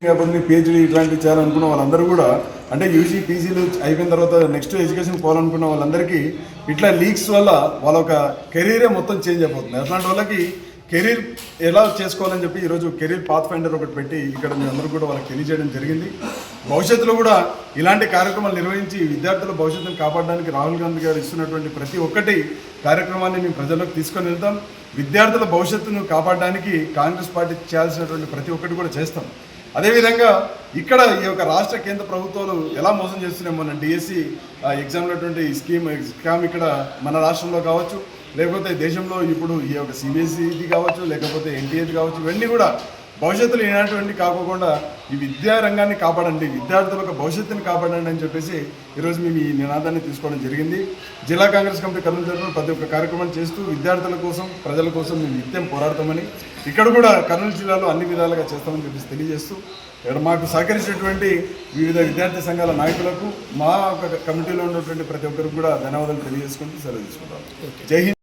కాబట్టి పిహెచ్డీ ఇట్లాంటివి చేయాలనుకున్న వాళ్ళందరూ కూడా అంటే యూజీ పీజీలు అయిపోయిన తర్వాత నెక్స్ట్ ఎడ్యుకేషన్ పోవాలనుకున్న వాళ్ళందరికీ ఇట్లా లీక్స్ వల్ల వాళ్ళ ఒక కెరీరే మొత్తం చేంజ్ అయిపోతుంది. అట్లాంటి వాళ్ళకి కెరీర్ ఎలా చేసుకోవాలని చెప్పి ఈరోజు కెరీర్ పాత్ ఫైండర్ ఒకటి పెట్టి ఇక్కడ మీరందరూ కూడా వాళ్ళకి తెలియజేయడం జరిగింది. భవిష్యత్తులో కూడా ఇలాంటి కార్యక్రమాలు నిర్వహించి విద్యార్థుల భవిష్యత్తును కాపాడడానికి రాహుల్ గాంధీ గారు ఇస్తున్నటువంటి ప్రతి ఒక్కటి కార్యక్రమాన్ని మేము ప్రజల్లోకి తీసుకొని వెళ్తాం. విద్యార్థుల భవిష్యత్తును కాపాడడానికి కాంగ్రెస్ పార్టీ చేయాల్సినటువంటి ప్రతి ఒక్కటి కూడా చేస్తాం. అదేవిధంగా ఇక్కడ ఈ యొక్క రాష్ట్ర కేంద్ర ప్రభుత్వాలు ఎలా మోసం చేస్తున్నాయి, మన డిఎస్సి ఎగ్జామ్లటువంటి స్కామ్ ఇక్కడ మన రాష్ట్రంలో కావచ్చు, లేకపోతే దేశంలో ఇప్పుడు ఈ యొక్క సిబిఎస్ఈది కావచ్చు, లేకపోతే ఎన్టీఏది కావచ్చు, ఇవన్నీ కూడా భవిష్యత్తులో ఇలాంటివన్నీ కాకుండా ఈ విద్యా రంగాన్ని కాపాడండి, విద్యార్థులకు భవిష్యత్తుని కాపాడండి అని చెప్పేసి ఈరోజు మేము ఈ నినాదాన్ని తీసుకోవడం జరిగింది. జిల్లా కాంగ్రెస్ కమిటీ కర్నూలు జరుగుతున్న ప్రతి ఒక్క కార్యక్రమం చేస్తూ విద్యార్థుల కోసం ప్రజల కోసం మేము నిత్యం పోరాడతామని ఇక్కడ కూడా కర్నూలు జిల్లాలో అన్ని విధాలుగా చేస్తామని చెప్పేసి తెలియజేస్తూ ఇక్కడ మాకు సహకరించినటువంటి వివిధ విద్యార్థి సంఘాల నాయకులకు మా కమిటీలో ఉన్నటువంటి ప్రతి ఒక్కరికి కూడా ధన్యవాదాలు తెలియజేసుకుంటూ సెలవు తీసుకుంటాం. జై హింద్.